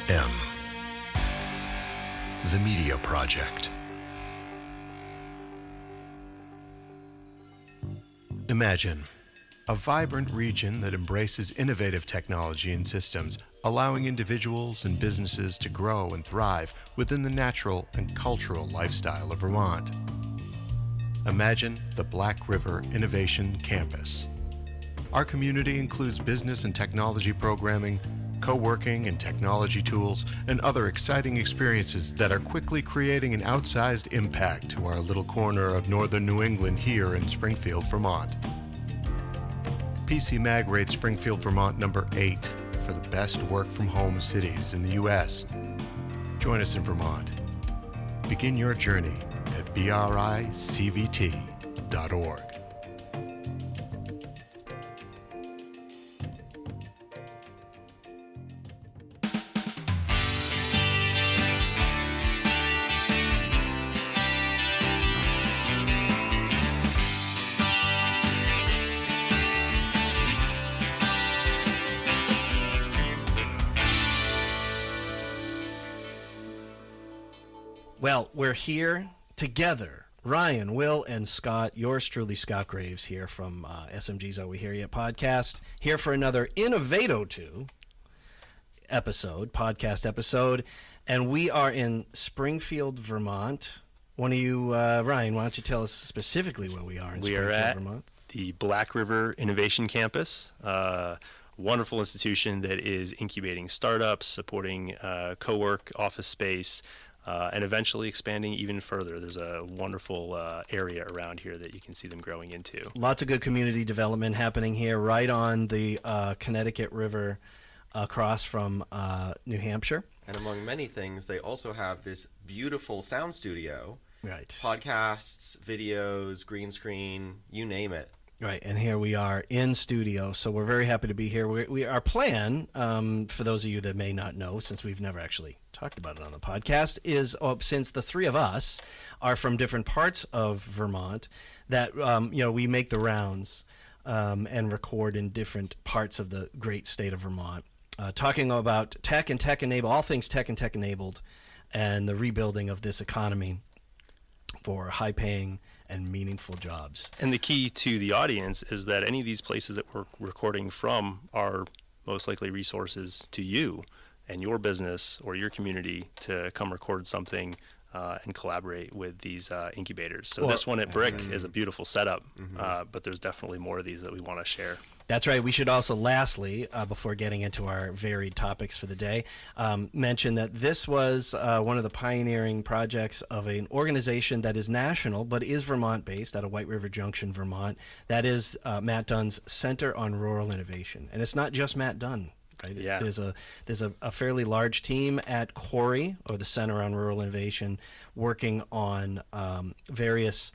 The Media Project. Imagine a vibrant region that embraces innovative technology and systems, allowing individuals and businesses to grow and thrive within the natural and cultural lifestyle of Vermont. Imagine the Black River Innovation Campus. Our community includes business and technology programming, co-working and technology tools, and other exciting experiences that are quickly creating an outsized impact to our little corner of northern New England here in Springfield, Vermont. PC Mag rates Springfield, Vermont number 8 for the best work-from-home cities in the U.S. Join us in Vermont. Begin your journey at bricvt.org. Well, we're here together. Ryan, Will, and Scott, yours truly, Scott Graves, here from SMG's Are We Here Yet podcast, here for another Innova802 podcast episode, and we are in Springfield, Vermont. One of you, Ryan, why don't you tell us specifically where we are in Springfield, Vermont? The Black River Innovation Campus, wonderful institution that is incubating startups, supporting co-work, office space, and eventually expanding even further. There's a wonderful area around here that you can see them growing into. Lots of good community development happening here, right on the Connecticut River across from New Hampshire. And among many things, they also have this beautiful sound studio. Right. Podcasts, videos, green screen, you name it. Right, and here we are in studio, so we're very happy to be here. Our plan, for those of you that may not know, since we've never actually talked about it on the podcast, is since the three of us are from different parts of Vermont, that we make the rounds and record in different parts of the great state of Vermont, talking about tech and tech-enabled, all things tech and tech-enabled, and the rebuilding of this economy for high-paying and meaningful jobs. And the key to the audience is that any of these places that we're recording from are most likely resources to you and your business or your community to come record something and collaborate with these incubators. So this one at Brick is a beautiful setup, but there's definitely more of these that we want to share. That's right. We should also, lastly, before getting into our varied topics for the day, mention that this was one of the pioneering projects of an organization that is national, but is Vermont-based out of White River Junction, Vermont. That is Matt Dunn's Center on Rural Innovation. And it's not just Matt Dunn. Right? Yeah. There's a fairly large team at CORI, or the Center on Rural Innovation, working on various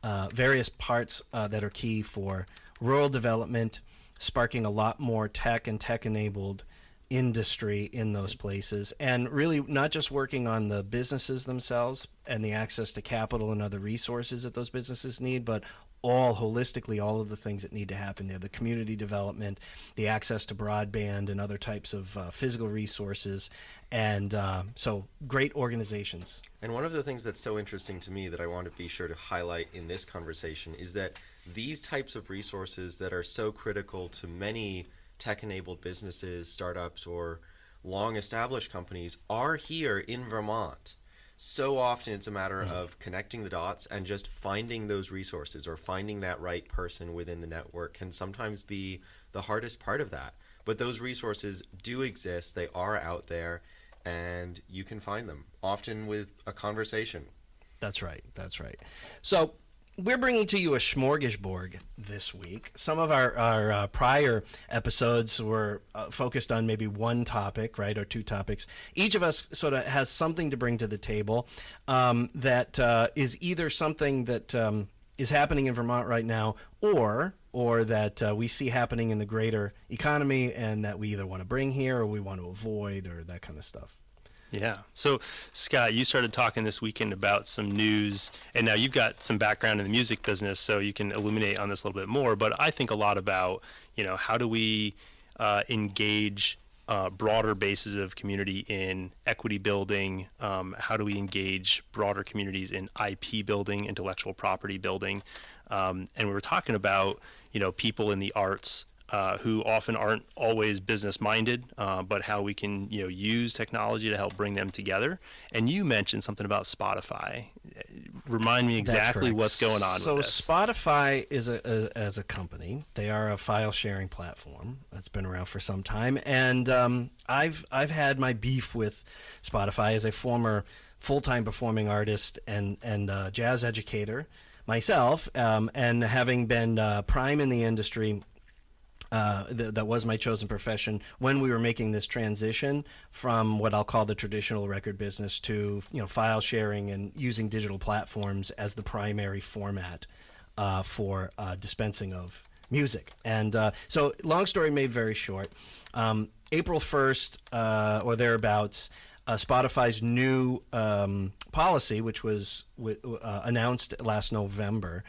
parts that are key for rural development, sparking a lot more tech and tech-enabled industry in those places, and really not just working on the businesses themselves and the access to capital and other resources that those businesses need, but holistically, all of the things that need to happen there, the community development, the access to broadband and other types of physical resources, and so great organizations. And one of the things that's so interesting to me that I want to be sure to highlight in this conversation is that these types of resources that are so critical to many tech-enabled businesses, startups, or long-established companies are here in Vermont. So often it's a matter of connecting the dots, and just finding those resources or finding that right person within the network can sometimes be the hardest part of that. But those resources do exist, they are out there, and you can find them, often with a conversation. That's right. So we're bringing to you a smorgasbord this week. Some of our prior episodes were focused on maybe one topic, right, or two topics. Each of us sort of has something to bring to the table that is either something that is happening in Vermont right now, or that we see happening in the greater economy, and that we either want to bring here or we want to avoid, or that kind of stuff. Yeah. So, Scott, you started talking this weekend about some news, and now you've got some background in the music business, so you can illuminate on this a little bit more. But I think a lot about, how do we engage broader bases of community in equity building? How do we engage broader communities in IP building, intellectual property building? And we were talking about, people in the arts who often aren't always business minded, but how we can, use technology to help bring them together. And you mentioned something about Spotify. Remind me exactly what's going on with this. So Spotify is as a company, they are a file sharing platform that's been around for some time, and I've had my beef with Spotify as a former full-time performing artist and jazz educator myself, and having been prime in the industry. That was my chosen profession when we were making this transition from what I'll call the traditional record business to file sharing and using digital platforms as the primary format for dispensing of music. And so, long story made very short, April 1st or thereabouts, Spotify's new policy, which was announced last November,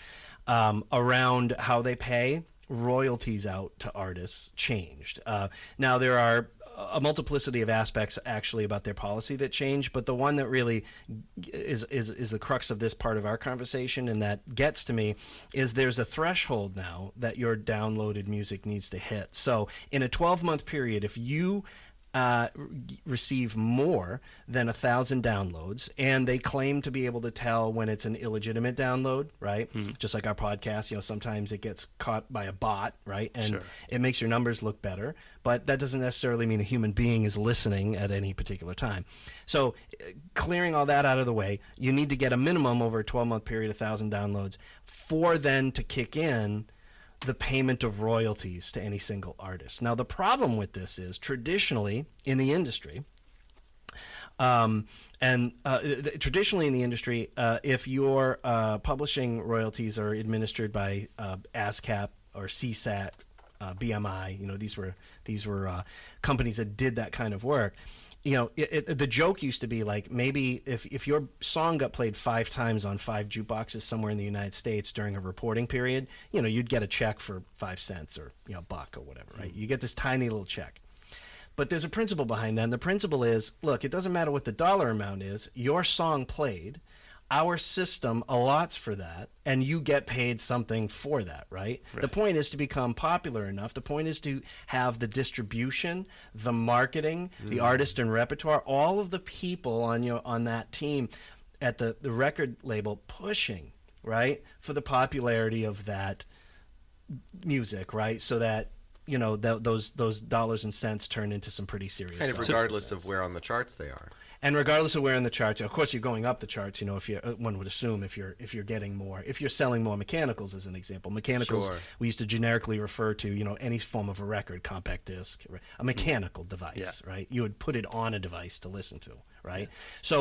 around how they pay royalties out to artists changed. Now there are a multiplicity of aspects actually about their policy that change, but the one that really is the crux of this part of our conversation and that gets to me is there's a threshold now that your downloaded music needs to hit. So in a 12-month period, if you receive more than 1,000 downloads, and they claim to be able to tell when it's an illegitimate download, right? Mm-hmm. Just like our podcast, sometimes it gets caught by a bot, right? And it makes your numbers look better, but that doesn't necessarily mean a human being is listening at any particular time. So clearing all that out of the way, you need to get a minimum over a 12-month period, 1,000 downloads, for then to kick in the payment of royalties to any single artist. Now, the problem with this is traditionally in the industry, if your publishing royalties are administered by ASCAP or CSAT, BMI, these were companies that did that kind of work. The joke used to be like maybe if your song got played 5 times on 5 jukeboxes somewhere in the United States during a reporting period, you'd get a check for 5 cents or a buck or whatever, right? You get this tiny little check. But there's a principle behind that, and the principle is, look, it doesn't matter what the dollar amount is. Your song played, our system allots for that, and you get paid something for that, right? The point is to become popular enough. The point is to have the distribution, the marketing, the artist and repertoire, all of the people on that team at the record label pushing, right, for the popularity of that music, right? So that those dollars and cents turn into some pretty serious. Kind of regardless of where on the charts they are. And regardless of where in the charts, of course, you're going up the charts. If one would assume if you're getting more, if you're selling more mechanicals, as an example, mechanicals we used to generically refer to any form of a record, compact disc, a mechanical device, right? You would put it on a device to listen to, right?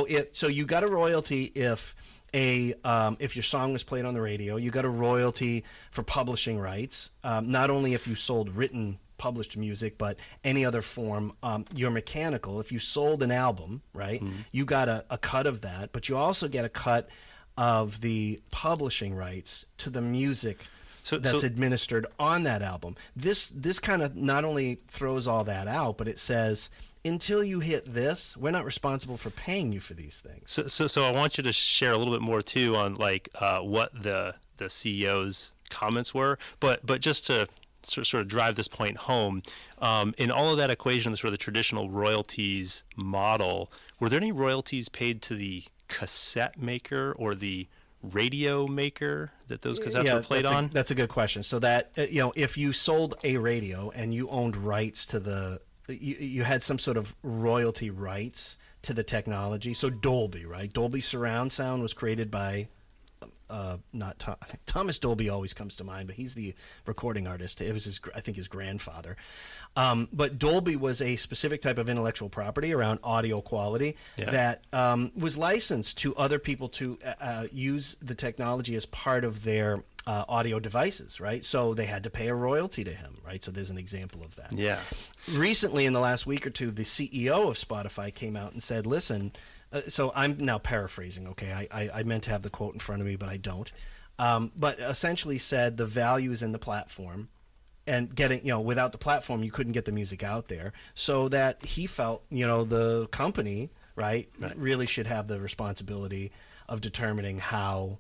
Yeah. So you got a royalty if your song was played on the radio. You got a royalty for publishing rights, not only if you sold written published music, but any other form. You're mechanical. If you sold an album, right, you got a cut of that, but you also get a cut of the publishing rights to the music that's administered on that album. This kind of not only throws all that out, but it says, until you hit this, we're not responsible for paying you for these things. So I want you to share a little bit more too on what the CEO's comments were, but just to sort of drive this point home, in all of that equation, the sort of the traditional royalties model, were there any royalties paid to the cassette maker or the radio maker that those cassettes were played on? That's a good question. So that if you sold a radio and you owned rights to you had some sort of royalty rights to the technology. So Dolby, right? Dolby surround sound was created by Thomas Dolby always comes to mind, but he's the recording artist. It was his grandfather. But Dolby was a specific type of intellectual property around audio quality that was licensed to other people to use the technology as part of their audio devices, right? So they had to pay a royalty to him, right? So there's an example of that. Yeah. Recently, in the last week or two, the CEO of Spotify came out and said, listen, so I'm now paraphrasing, okay? I meant to have the quote in front of me, but I don't. But essentially said the value is in the platform, and getting, without the platform, you couldn't get the music out there. So that he felt, the company, right, really should have the responsibility of determining how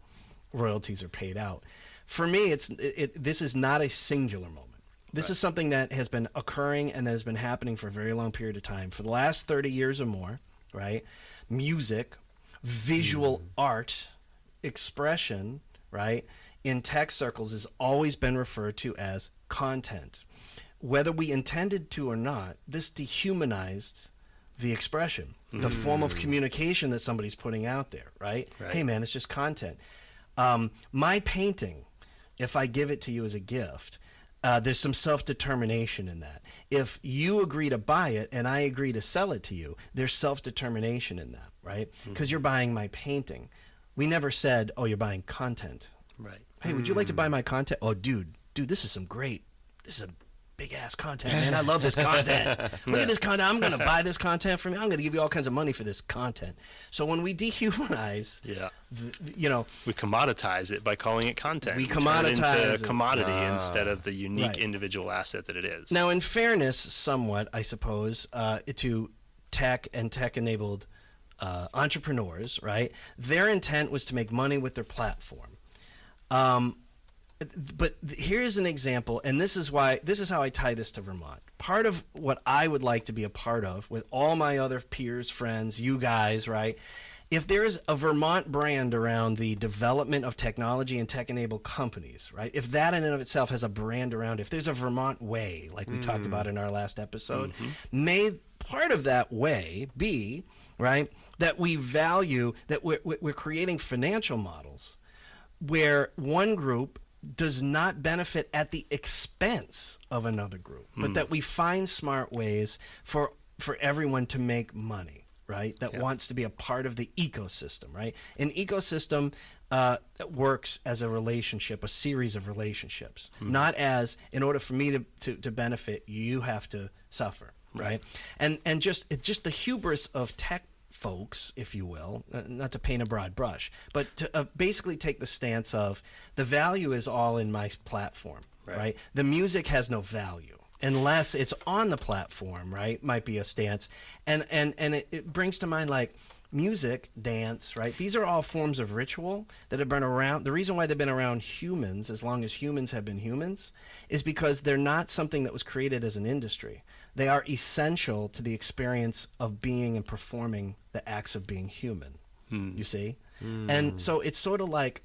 royalties are paid out. For me, this is not a singular moment. This is something that has been occurring and that has been happening for a very long period of time. For the last 30 years or more, right? Music, visual art, expression, right, in tech circles has always been referred to as content. Whether we intended to or not, this dehumanized the expression, the form of communication that somebody's putting out there, right? Hey, man, it's just content. My painting, if I give it to you as a gift, there's some self-determination in that. If you agree to buy it and I agree to sell it to you, there's self-determination in that, right? Because you're buying my painting. We never said, oh, you're buying content. Right. Hey, would you like to buy my content? Oh, dude, this is this is a big-ass content, man. I love this content. Look at this content. I'm going to buy this content from you. I'm going to give you all kinds of money for this content. So when we dehumanize, we commoditize it by calling it content. We turn it commoditize into it. a commodity instead of the unique individual asset that it is. Now, in fairness, somewhat, I suppose, to tech and tech-enabled entrepreneurs, right? Their intent was to make money with their platform. But here's an example, and this is how I tie this to Vermont. Part of what I would like to be a part of with all my other peers, friends, you guys, right? If there is a Vermont brand around the development of technology and tech-enabled companies, right? If that in and of itself has a brand around it, if there's a Vermont way, like we talked about in our last episode, may part of that way be, right, that we value, that we're creating financial models where one group does not benefit at the expense of another group, but that we find smart ways for everyone to make money, right? That wants to be a part of the ecosystem, right? An ecosystem works as a relationship, a series of relationships, not as, in order for me to benefit, you have to suffer, right? And it's just the hubris of tech folks, if you will, not to paint a broad brush, but to basically take the stance of the value is all in my platform, right? The music has no value unless it's on the platform, right? Might be a stance. And it brings to mind like music, dance, right? These are all forms of ritual that have been around. The reason why they've been around humans, as long as humans have been humans, is because they're not something that was created as an industry. They are essential to the experience of being and performing the acts of being human, you see? And so it's sort of like,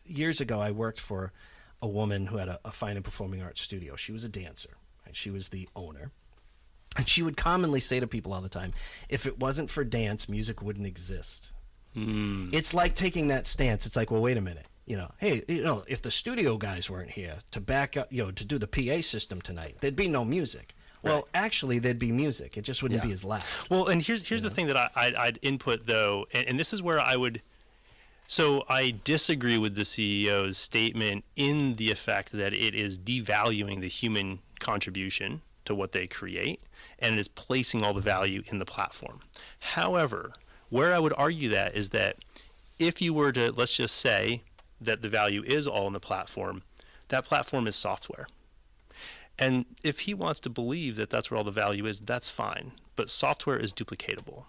years ago I worked for a woman who had a fine and performing arts studio. She was a dancer, right? She was the owner. And she would commonly say to people all the time, if it wasn't for dance, music wouldn't exist. It's like taking that stance. It's like, well, wait a minute. Hey, if the studio guys weren't here to back up, to do the PA system tonight, there'd be no music. Well, actually, there'd be music. It just wouldn't be as loud. Well, and here's the thing that I'd input, though, and this is where I would... So I disagree with the CEO's statement in the effect that it is devaluing the human contribution to what they create, and it is placing all the value in the platform. However, where I would argue that is that if you were to, let's just say that the value is all in the platform, that platform is software. And if he wants to believe that that's where all the value is, that's fine. But software is duplicatable.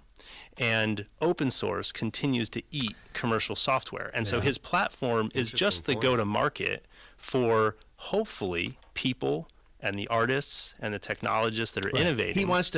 And open source continues to eat commercial software. And so his platform is just the go-to-market for, hopefully, people and the artists and the technologists that are innovating. He wants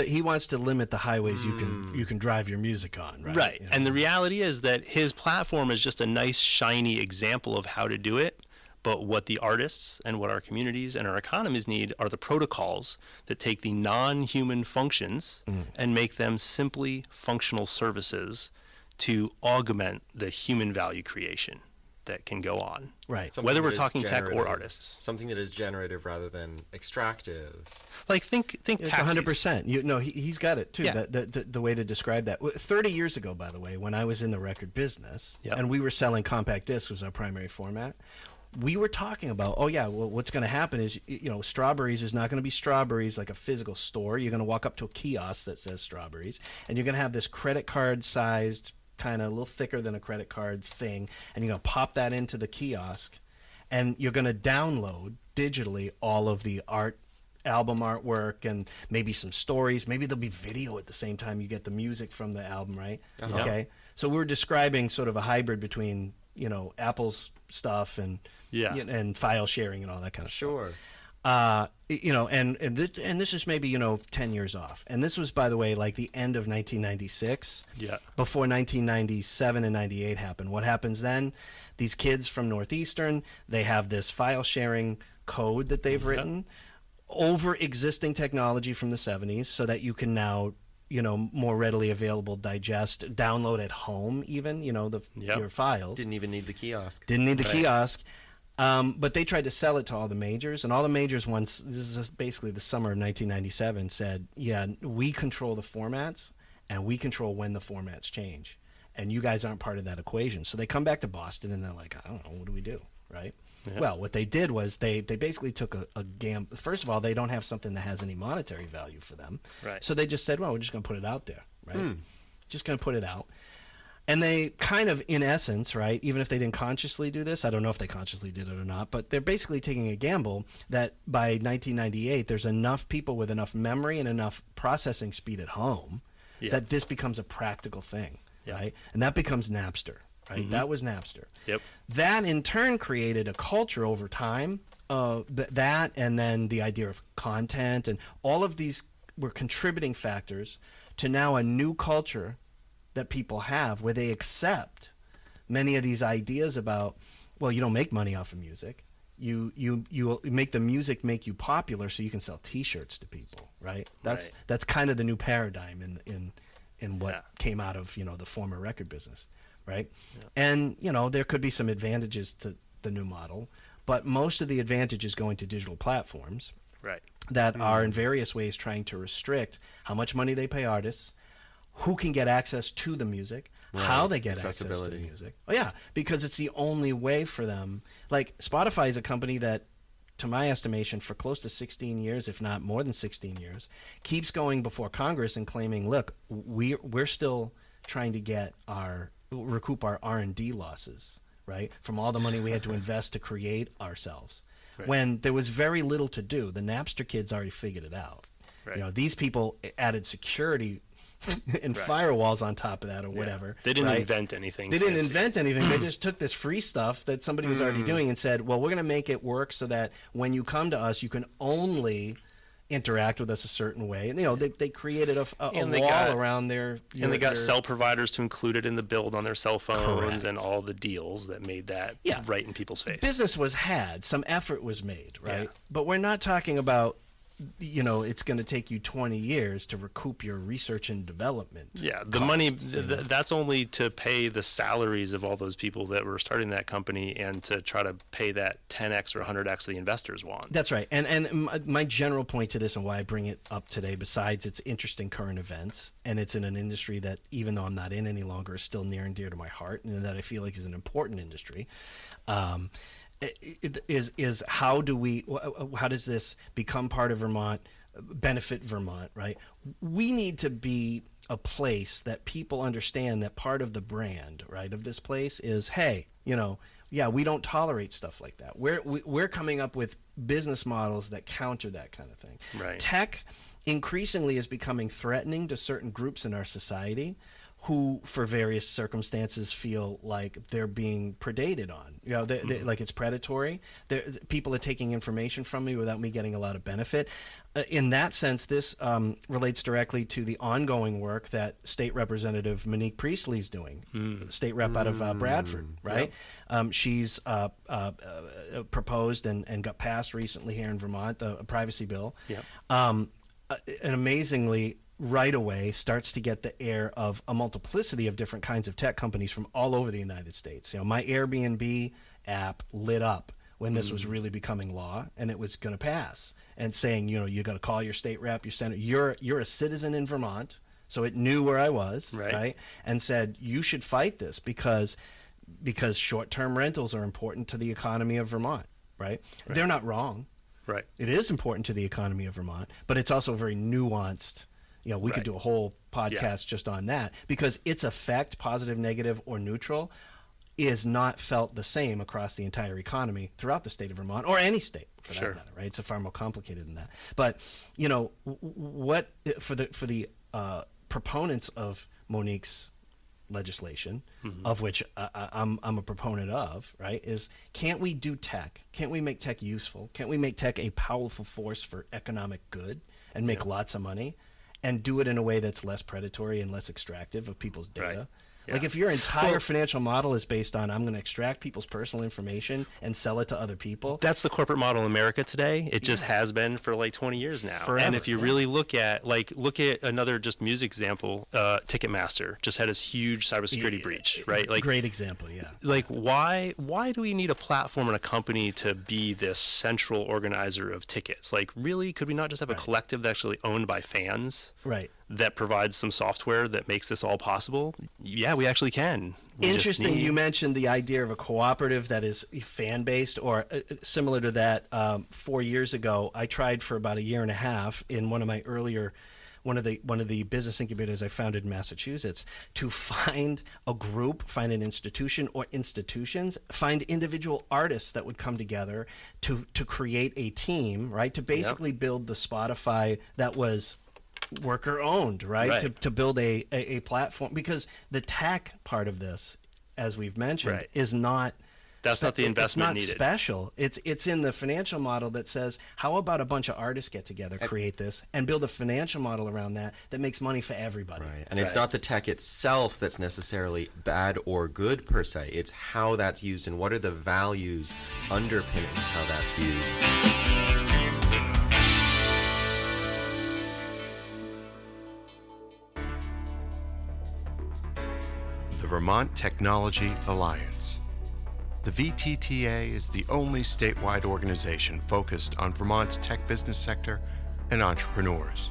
to limit the highways you can drive your music on, right? Right. And the reality is that his platform is just a nice, shiny example of how to do it. But what the artists and what our communities and our economies need are the protocols that take the non-human functions and make them simply functional services to augment the human value creation that can go on. Right. Something Whether we're that is talking tech or generative. Something Something that is generative rather than extractive. like think It's taxis. 100%. He's got it too. Yeah. The way to describe that. 30 years ago, by the way, when I was in the record business and we were selling compact discs was our primary format. We were talking about, what's going to happen is, Strawberries is not going to be Strawberries like a physical store. You're going to walk up to a kiosk that says Strawberries, and you're going to have this credit card sized, kind of a little thicker than a credit card thing, and you're going to pop that into the kiosk, and you're going to download digitally all of the album artwork and maybe some stories. Maybe there'll be video at the same time you get the music from the album, right? Uh-huh. Okay. So we're describing sort of a hybrid between, Apple's stuff and and file sharing and all that kind of Sure. stuff. And this is maybe 10 years off. And this was, by the way, like the end of 1996. Yeah. Before 1997 and 98 happened. What happens then? These kids from Northeastern, they have this file sharing code that they've written over existing technology from the 70s, so that you can now more readily available, digest, download at home even, your files. Didn't even need the kiosk. Didn't need the kiosk. But they tried to sell it to all the majors, and all the majors, once, this is basically the summer of 1997, said, yeah, we control the formats, and we control when the formats change. And you guys aren't part of that equation. So they come back to Boston, and they're like, I don't know, what do we do, right? Yeah. Well, what they did was they basically took a gamble. First of all, they don't have something that has any monetary value for them. Right. So they just said, well, we're just going to put it out there, right? Just going to put it out. And they kind of, in essence, right, even if they didn't consciously do this, I don't know if they consciously did it or not, but they're basically taking a gamble that by 1998, there's enough people with enough memory and enough processing speed at home that this becomes a practical thing, right? And that becomes Napster. Right, that was Napster. Yep. That in turn created a culture over time. That and then the idea of content and all of these were contributing factors to now a new culture that people have, where they accept many of these ideas about, well, you don't make money off of music. You make the music make you popular so you can sell T-shirts to people. Right. That's kind of the new paradigm in what came out of the former record business. Right. Yeah. And, there could be some advantages to the new model, but most of the advantage is going to digital platforms that are in various ways trying to restrict how much money they pay artists, who can get access to the music, how they get access to the music. Oh, yeah, because it's the only way for them. Like Spotify is a company that, to my estimation, for close to 16 years, if not more than 16 years, keeps going before Congress and claiming, look, we're still trying to recoup our R&D losses, right, from all the money we had to invest to create ourselves, when there was very little to do. The Napster kids already figured it out. These people added security and firewalls on top of that or whatever. They didn't invent anything. They didn't invent anything. They just took this free stuff that somebody was already doing and said, well, we're going to make it work so that when you come to us, you can only interact with us a certain way. And they created a wall around their and they got cell providers to include it in the build on their cell phones and all the deals that made that right in people's face. Business was had, some effort was made, right? But we're not talking about it's going to take you 20 years to recoup your research and development. Yeah, the money, that's only to pay the salaries of all those people that were starting that company and to try to pay that 10x or 100x the investors want. That's right. And my general point to this and why I bring it up today, besides its interesting current events, and it's in an industry that, even though I'm not in any longer, is still near and dear to my heart, and that I feel like is an important industry, is how does this become part of Vermont, benefit Vermont, right? We need to be a place that people understand that part of the brand, right, of this place is, hey, we don't tolerate stuff like that. We're coming up with business models that counter that kind of thing. Right. Tech increasingly is becoming threatening to certain groups in our society who, for various circumstances, feel like they're being predated on. Like it's predatory. People are taking information from me without me getting a lot of benefit. In that sense, this relates directly to the ongoing work that State Representative Monique Priestley's doing, state rep out of Bradford, right? Yep. She's proposed and got passed recently here in Vermont, a privacy bill. Yep. And amazingly, right away starts to get the air of a multiplicity of different kinds of tech companies from all over the United States. My Airbnb app lit up when this was really becoming law, and it was going to pass, and saying, you got to call your state rep, your senator. You're a citizen in Vermont, so it knew where I was, right? And said you should fight this because short-term rentals are important to the economy of Vermont, right? They're not wrong. Right. It is important to the economy of Vermont, but it's also very nuanced. We could do a whole podcast just on that, because its effect, positive, negative, or neutral, is not felt the same across the entire economy throughout the state of Vermont, or any state for Sure. that matter, right? It's far more complicated than that. But, you know, what for the proponents of Monique's legislation, of which I'm a proponent of, right, is can't we do tech? Can't we make tech useful? Can't we make tech a powerful force for economic good and make lots of money, and do it in a way that's less predatory and less extractive of people's data? Right. Like Yeah. if your entire financial model is based on I'm going to extract people's personal information and sell it to other people, That's the corporate model in America today. It just has been for like 20 years now. Forever, and if you really look at another just music example, Ticketmaster just had this huge cybersecurity breach, right? Like great example, yeah. like why do we need a platform and a company to be this central organizer of tickets? Like really, could we not just have a collective that's actually owned by fans? Right. That provides some software that makes this all possible? Yeah, we actually can. We just Interesting. need- You mentioned the idea of a cooperative that is fan based, or similar to that. 4 years ago, I tried for about a year and a half in one of my earlier, one of the business incubators I founded in Massachusetts, to find a group, find an institution or institutions, find individual artists that would come together to create a team, right? To basically build the Spotify that was worker owned, right? Right. To build a platform, because the tech part of this, as we've mentioned, Right. is not That's not the investment it's not needed. special. It's in the financial model that says, how about a bunch of artists get together, create this, and build a financial model around that makes money for everybody. Right. And it's not the tech itself that's necessarily bad or good per se. It's how that's used and what are the values underpinning how that's used. The Vermont Technology Alliance. The VTTA is the only statewide organization focused on Vermont's tech business sector and entrepreneurs.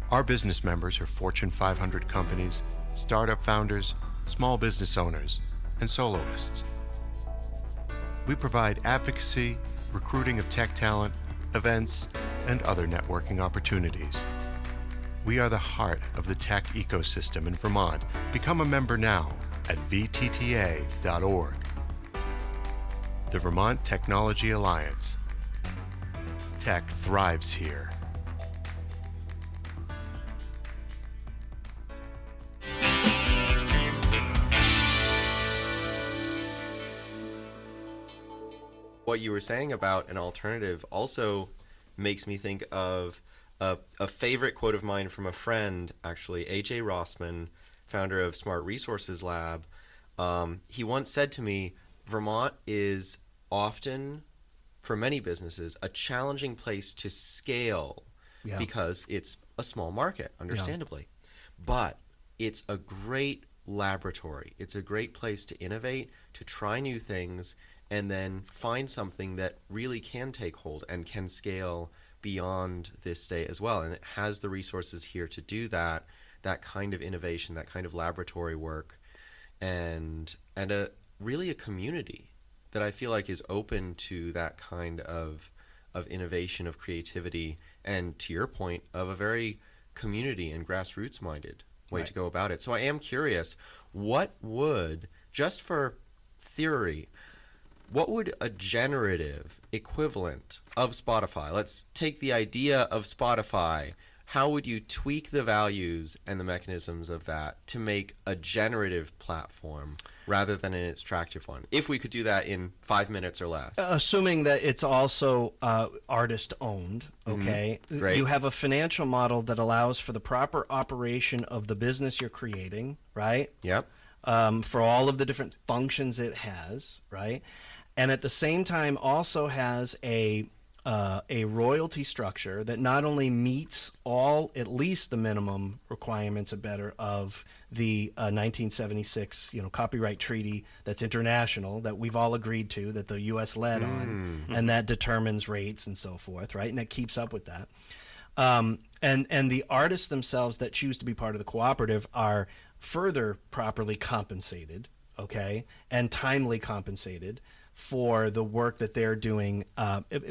Our business members are Fortune 500 companies, startup founders, small business owners, and soloists. We provide advocacy, recruiting of tech talent, events, and other networking opportunities. We are the heart of the tech ecosystem in Vermont. Become a member now at vtta.org. The Vermont Technology Alliance. Tech thrives here. What you were saying about an alternative also makes me think of a favorite quote of mine from a friend, actually, A.J. Rossman, founder of Smart Resources Lab. He once said to me, Vermont is often, for many businesses, a challenging place to scale because it's a small market, understandably. But it's a great laboratory. It's a great place to innovate, to try new things, and then find something that really can take hold and can scale beyond this state as well. And it has the resources here to do that kind of innovation, that kind of laboratory work, and really a community that I feel like is open to that kind of innovation, of creativity, and to your point, of a very community and grassroots minded way to go about it. So I am curious, what would, just for theory, what would a generative equivalent of Spotify, let's take the idea of Spotify, how would you tweak the values and the mechanisms of that to make a generative platform rather than an extractive one? If we could do that in 5 minutes or less. Assuming that it's also artist owned, okay? Great. You have a financial model that allows for the proper operation of the business you're creating, right? Yep. For all of the different functions it has, right? And at the same time also has a royalty structure that not only meets at least the minimum requirements or better of the 1976 copyright treaty that's international, that we've all agreed to, that the U.S. led on, and that determines rates and so forth, right? And that keeps up with that. And the artists themselves that choose to be part of the cooperative are further properly compensated, okay, and timely compensated for the work that they're doing,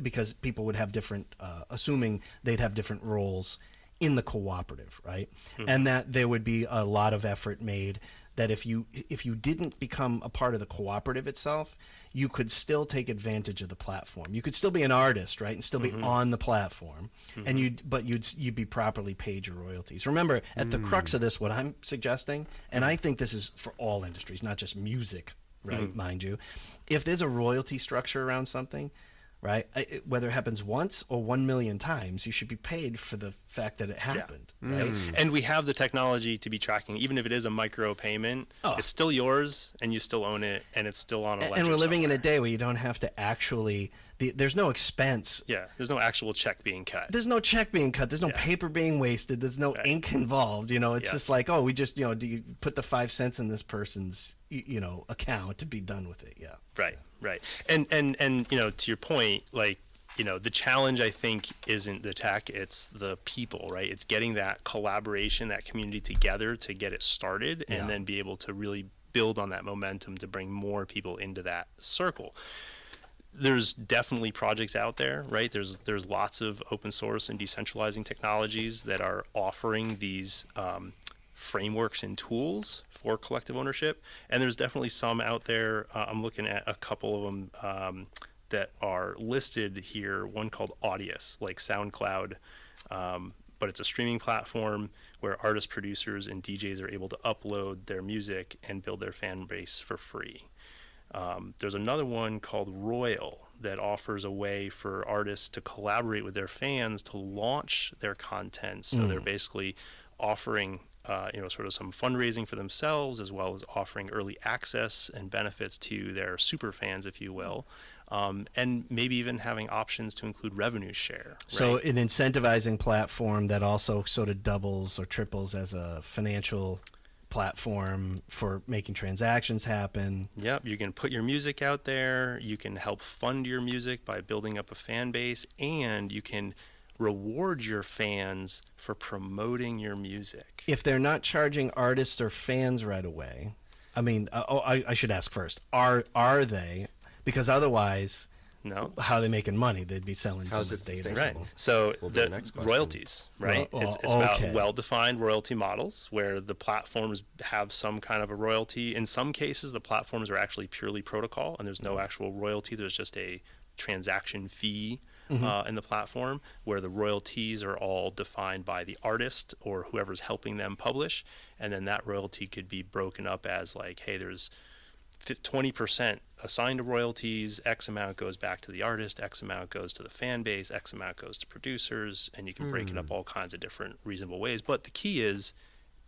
because people would have different, assuming they'd have different roles in the cooperative, right? And that there would be a lot of effort made that if you didn't become a part of the cooperative itself, you could still take advantage of the platform. You could still be an artist, right, and still be on the platform, and you'd be properly paid your royalties. Remember, at the crux of this, what I'm suggesting, and I think this is for all industries, not just music, right, mind you, if there's a royalty structure around something, right, whether it happens once or 1 million times, you should be paid for the fact that it happened, right? And we have the technology to be tracking, even if it is a micro payment, it's still yours and you still own it, and it's still on a ledger And we're living in a somewhere. day where you don't have to actually, there's no expense. Yeah, there's no actual check being cut. There's no check being cut. There's no paper being wasted. There's no ink involved. It's just like, oh, we just, do you put the 5 cents in this person's, account to be done with it? Yeah. Right. And to your point, like, the challenge, I think, isn't the tech, it's the people, right? It's getting that collaboration, that community together to get it started, and then be able to really build on that momentum to bring more people into that circle. There's definitely projects out there, right? There's lots of open source and decentralizing technologies that are offering these frameworks and tools for collective ownership, and there's definitely some out there. I'm looking at a couple of them that are listed here. One called Audius, like SoundCloud, but it's a streaming platform where artists, producers, and DJs are able to upload their music and build their fan base for free. There's another one called Royal that offers a way for artists to collaborate with their fans to launch their content. So they're basically offering sort of some fundraising for themselves, as well as offering early access and benefits to their super fans, if you will, and maybe even having options to include revenue share. Right? So an incentivizing platform that also sort of doubles or triples as a financial platform for making transactions happen. Yep, you can put your music out there, you can help fund your music by building up a fan base, and you can reward your fans for promoting your music. If they're not charging artists or fans right away, I should ask first, are they? Because otherwise, No. how are they making money? They'd be selling How's some it data. sustainable? Right. So Will be the next question. royalties, right? Well, it's about okay. well-defined royalty models where the platforms have some kind of a royalty. In some cases, the platforms are actually purely protocol, and there's no actual royalty. There's just a transaction fee in the platform, where the royalties are all defined by the artist or whoever's helping them publish, and then that royalty could be broken up as like, hey, there's 20% assigned to royalties, X amount goes back to the artist, X amount goes to the fan base, X amount goes to producers, and you can break it up all kinds of different reasonable ways. But the key is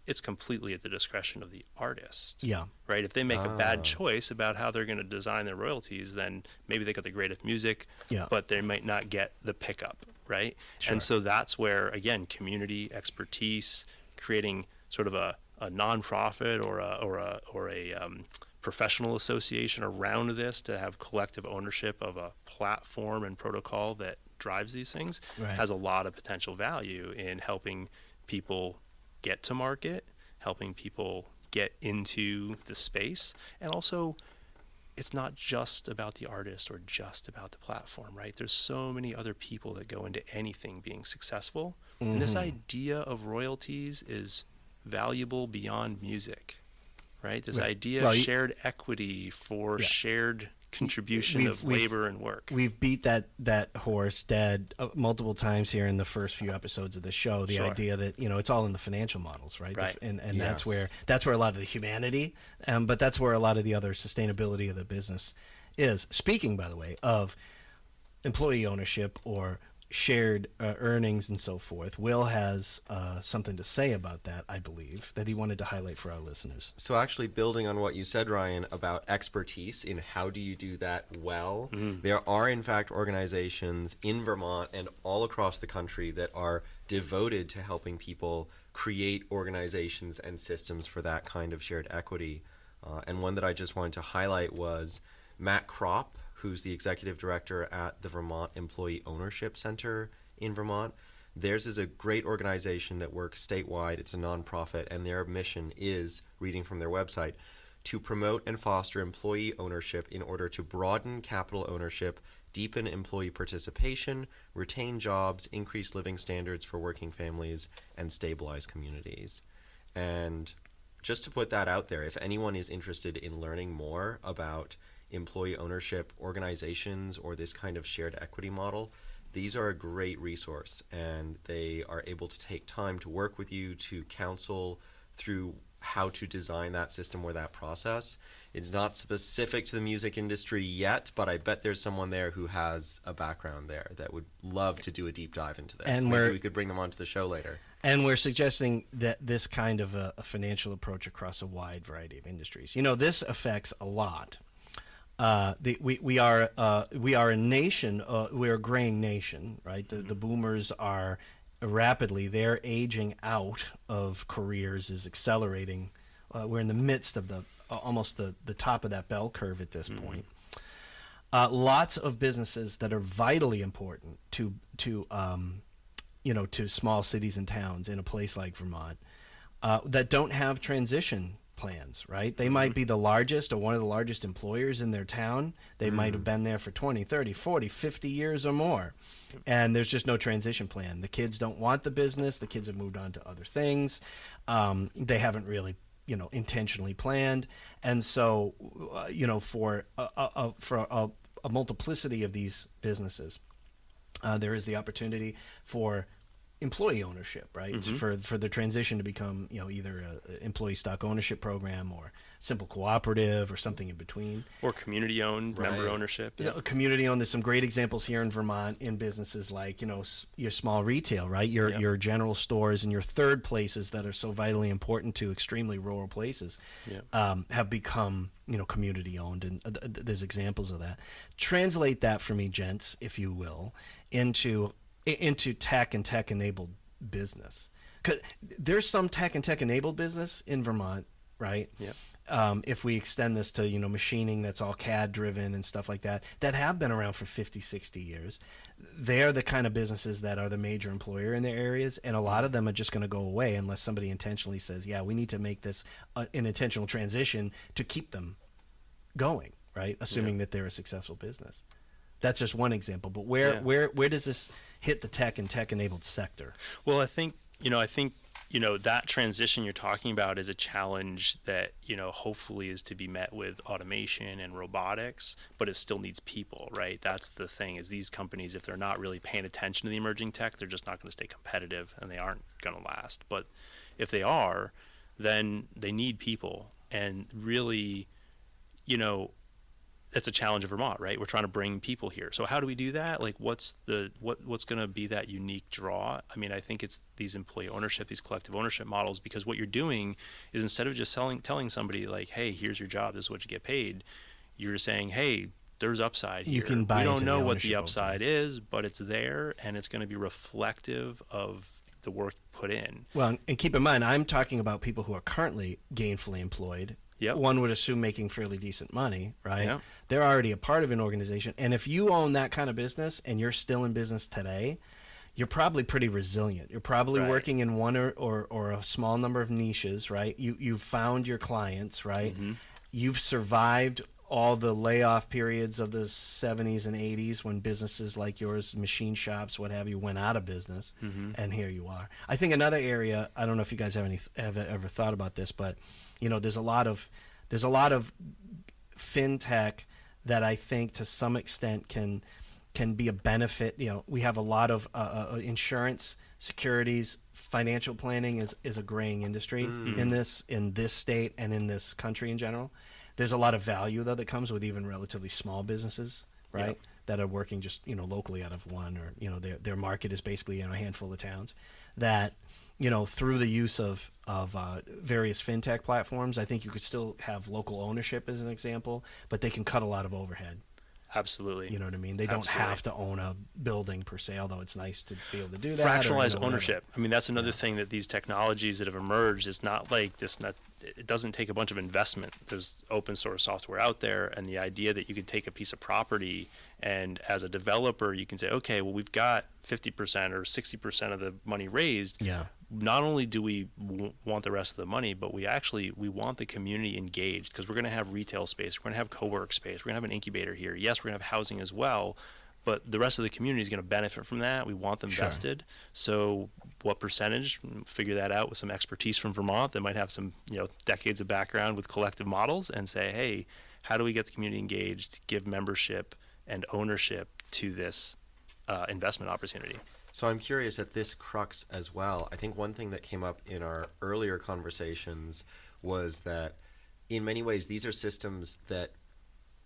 it's completely at the discretion of the artist. Yeah. Right? If they make a bad choice about how they're going to design their royalties, then maybe they got the greatest music, but they might not get the pickup, right? Sure. And so that's where, again, community expertise, creating sort of a nonprofit or a professional association around this to have collective ownership of a platform and protocol that drives these things has a lot of potential value in helping people get to market, helping people get into the space, and also it's not just about the artist or just about the platform, right? There's so many other people that go into anything being successful, and this idea of royalties is valuable beyond music, right? This idea of shared equity for shared contribution of labor and work. We've beat that horse dead multiple times here in the first few episodes of the show. The idea that it's all in the financial models, right? And that's where a lot of the humanity, but that's where a lot of the other sustainability of the business is. Speaking, by the way, of employee ownership or shared earnings and so forth, Will has something to say about that, I believe, that he wanted to highlight for our listeners. So actually building on what you said, Ryan, about expertise in how do you do that well, there are in fact organizations in Vermont and all across the country that are devoted to helping people create organizations and systems for that kind of shared equity. And one that I just wanted to highlight was Matt Kropp, who's the executive director at the Vermont Employee Ownership Center in Vermont. Theirs is a great organization that works statewide. It's a nonprofit, and their mission is, reading from their website, to promote and foster employee ownership in order to broaden capital ownership, deepen employee participation, retain jobs, increase living standards for working families, and stabilize communities. And just to put that out there, if anyone is interested in learning more about employee ownership organizations or this kind of shared equity model, these are a great resource, and they are able to take time to work with you to counsel through how to design that system or that process. It's not specific to the music industry yet, but I bet there's someone there who has a background there that would love to do a deep dive into this. And maybe we could bring them onto the show later. And we're suggesting that this kind of a financial approach across a wide variety of industries. This affects a lot. We are a nation. We're a graying nation, right? The boomers are rapidly. Their aging out of careers is accelerating. We're in the midst of almost the top of that bell curve at this point. Lots of businesses that are vitally important to small cities and towns in a place like Vermont that don't have transition plans, right? They might be the largest or one of the largest employers in their town. They might have been there for 20, 30, 40, 50 years or more. And there's just no transition plan. The kids don't want the business. The kids have moved on to other things. They haven't really, intentionally planned. And so, for a multiplicity of these businesses, there is the opportunity for employee ownership, right? For the transition to become, either an employee stock ownership program or simple cooperative or something in between. Or community owned, member ownership. Community owned. There's some great examples here in Vermont in businesses like, your small retail, right? Your general stores and your third places that are so vitally important to extremely rural places have become, community owned. And there's examples of that. Translate that for me, gents, if you will, into tech and tech-enabled business. 'Cause there's some tech and tech-enabled business in Vermont, right? Yeah. If we extend this to, machining that's all CAD-driven and stuff like that have been around for 50, 60 years. They're the kind of businesses that are the major employer in their areas, and a lot of them are just going to go away unless somebody intentionally says, yeah, we need to make this an intentional transition to keep them going, right? Assuming that they're a successful business. That's just one example, but where does this hit the tech and tech-enabled sector? Well, I think that transition you're talking about is a challenge that hopefully is to be met with automation and robotics, but it still needs people, right? That's the thing, is these companies, if they're not really paying attention to the emerging tech, they're just not going to stay competitive, and they aren't going to last. But if they are, then they need people, and really, that's a challenge of Vermont, right? We're trying to bring people here. So how do we do that? Like, what's going to be that unique draw? I mean, I think it's these employee ownership, these collective ownership models, because what you're doing is, instead of just telling somebody like, hey, here's your job, this is what you get paid, you're saying, hey, there's upside here. You can buy we don't into know the what the ownership upside is, but it's there, and it's going to be reflective of the work put in. Well, and keep in mind, I'm talking about people who are currently gainfully employed. Yep. One would assume making fairly decent money, right? Yep. They're already a part of an organization. And if you own that kind of business and you're still in business today, you're probably pretty resilient. You're probably working in one or a small number of niches, right? You've found your clients, right? You've survived all the layoff periods of the 70s and 80s when businesses like yours, machine shops, what have you, went out of business, and here you are. I think another area, I don't know if you guys have ever thought about this, but there's a lot of fintech that I think to some extent can be a benefit. We have a lot of insurance, securities, financial planning is a graying industry in this state and in this country in general. There's a lot of value though that comes with even relatively small businesses, right? Yep. That are working just locally out of one, or their market is basically a handful of towns. That through the use of various fintech platforms, I think you could still have local ownership as an example, but they can cut a lot of overhead. Absolutely. You know what I mean? They don't have to own a building per se, although it's nice to be able to do that. Fractionalized ownership. I mean, that's another thing that these technologies that have emerged, it's not like this, it doesn't take a bunch of investment. There's open source software out there, and the idea that you could take a piece of property and as a developer, you can say, okay, well, we've got 50% or 60% of the money raised. Yeah. Not only do we want the rest of the money, but we want the community engaged, because we're going to have retail space, we're going to have co-work space, we're going to have an incubator here. Yes, we're going to have housing as well, but the rest of the community is going to benefit from that. We want them Sure. vested. So what percentage? Figure that out with some expertise from Vermont that might have some, decades of background with collective models, and say, hey, how do we get the community engaged, give membership and ownership to this investment opportunity? So I'm curious at this crux as well. I think one thing that came up in our earlier conversations was that in many ways these are systems that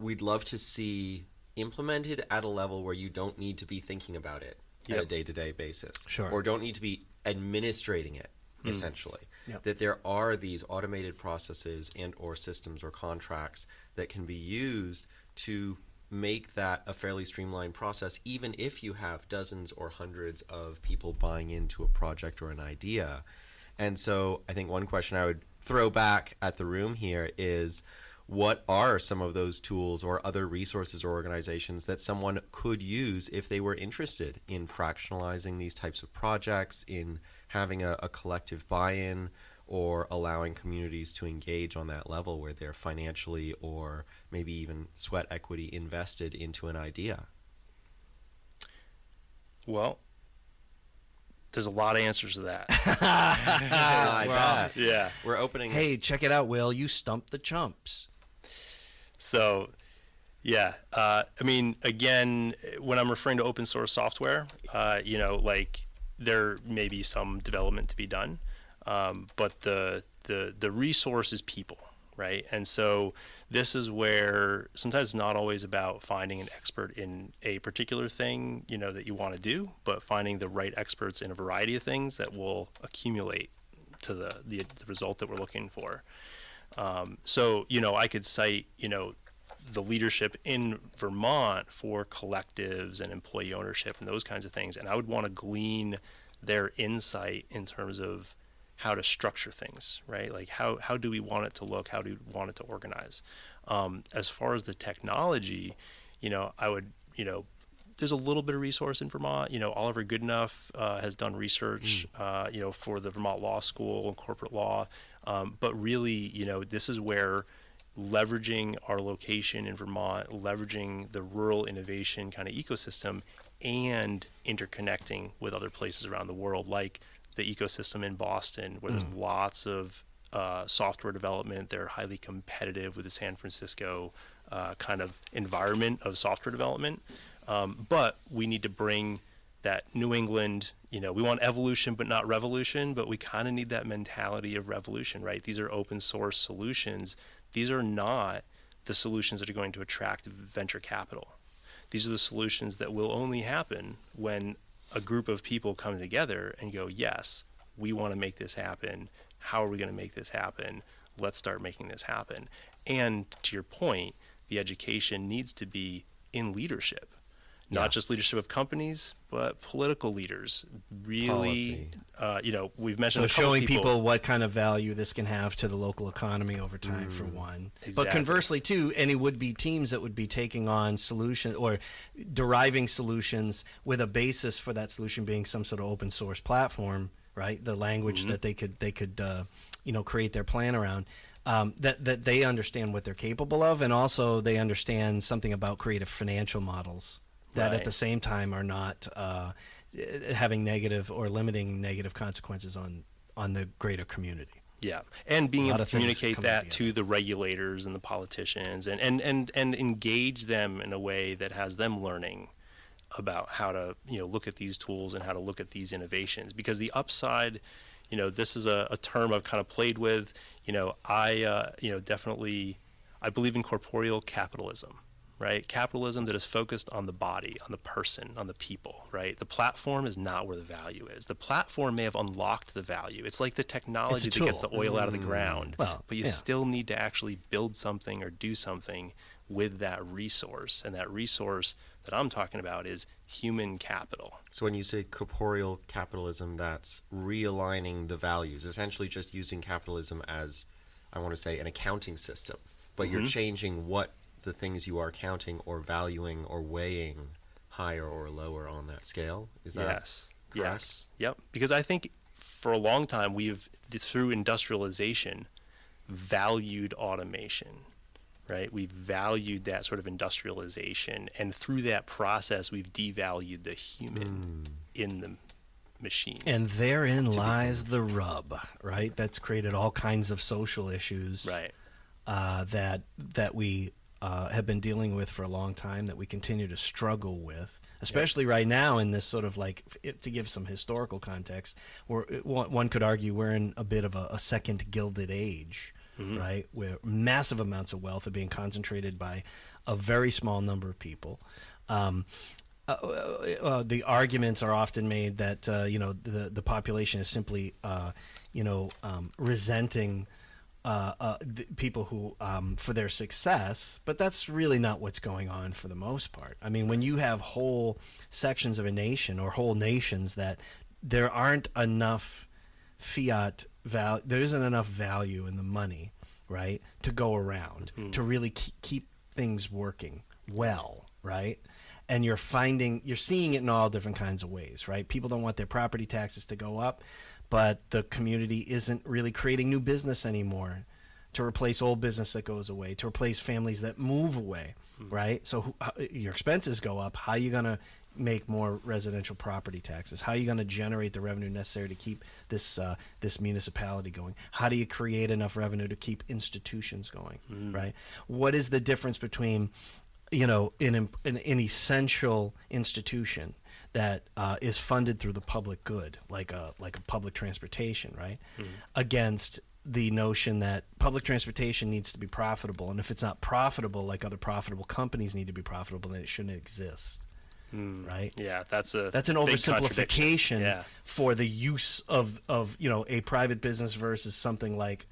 we'd love to see implemented at a level where you don't need to be thinking about it at a Yep. day-to-day basis. Sure. Or don't need to be administrating it, essentially. Yep. That there are these automated processes and or systems or contracts that can be used to make that a fairly streamlined process, even if you have dozens or hundreds of people buying into a project or an idea. And so I think one question I would throw back at the room here is, what are some of those tools or other resources or organizations that someone could use if they were interested in fractionalizing these types of projects, in having a collective buy-in, or allowing communities to engage on that level where they're financially or maybe even sweat equity invested into an idea? Well, there's a lot of answers to that. I bet. Yeah. We're opening. Hey, check it out, Will. You stumped the chumps. So, yeah. Again, when I'm referring to open source software, there may be some development to be done, but the resource is people, right? And so this is where sometimes it's not always about finding an expert in a particular thing, that you want to do, but finding the right experts in a variety of things that will accumulate to the result that we're looking for. I could cite, the leadership in Vermont for collectives and employee ownership and those kinds of things. And I would want to glean their insight in terms of how to structure things, right? Like how do we want it to look? How do we want it to organize? As far as the technology, I would, there's a little bit of resource in Vermont. Oliver Goodenough has done research, for the Vermont Law School and corporate law. But really, this is where leveraging our location in Vermont, leveraging the rural innovation kind of ecosystem, and interconnecting with other places around the world, like the ecosystem in Boston, where there's lots of software development. They're highly competitive with the San Francisco kind of environment of software development. But we need to bring that New England, we want evolution but not revolution, but we kind of need that mentality of revolution, right? These are open source solutions. These are not the solutions that are going to attract venture capital. These are the solutions that will only happen when a group of people come together and go, yes, we want to make this happen. How are we going to make this happen? Let's start making this happen. And to your point, the education needs to be in leadership. Not just leadership of companies, but political leaders. Really, we've mentioned So a couple showing people what kind of value this can have to the local economy over time, for one. But Exactly. conversely, too, any would-be teams that would be taking on solutions or deriving solutions with a basis for that solution being some sort of open source platform, right? The language that they could create their plan around. That they understand what they're capable of, and also they understand something about creative financial models that at Right. the same time are not having negative or limiting negative consequences on the greater community. Yeah, and being A lot able of to things communicate coming that together. to the regulators and the politicians, and engage them in a way that has them learning about how to look at these tools and how to look at these innovations. Because the upside, this is a term I've kind of played with. Definitely, I believe in corporeal capitalism. Right? Capitalism that is focused on the body, on the person, on the people, right? The platform is not where the value is. The platform may have unlocked the value. It's like the technology that gets the tool. oil out of the ground. Well, but you yeah. still need to actually build something or do something with that resource. And that resource that I'm talking about is human capital. So when you say corporeal capitalism, that's realigning the values, essentially just using capitalism as, I want to say, an accounting system. But you're changing what the things you are counting or valuing or weighing higher or lower on that scale. Is that Yes. correct? Yes. Yep. Because I think for a long time we've, through industrialization, valued automation, right? We've valued that sort of industrialization, and through that process, we've devalued the human in the machine. And therein lies the rub, right? That's created all kinds of social issues, Right. That we have been dealing with for a long time, that we continue to struggle with, especially right now in this sort of like, to give some historical context, one could argue we're in a bit of a second Gilded Age, right? Where massive amounts of wealth are being concentrated by a very small number of people. The arguments are often made that the population is simply resenting the people who for their success, but that's really not what's going on for the most part. I mean, when you have whole sections of a nation or whole nations that there aren't enough fiat value, there isn't enough value in the money, right, to go around to really keep things working well, right? And you're seeing it in all different kinds of ways, right? People don't want their property taxes to go up, but the community isn't really creating new business anymore to replace old business that goes away, to replace families that move away, right? So your expenses go up. How are you going to make more residential property taxes? How are you going to generate the revenue necessary to keep this municipality going? How do you create enough revenue to keep institutions going, right? What is the difference between an essential institution that is funded through the public good, like a public transportation, right, against the notion that public transportation needs to be profitable, and if it's not profitable, like other profitable companies need to be profitable, then it shouldn't exist, right? Yeah, that's an big oversimplification yeah. for the use of a private business versus something like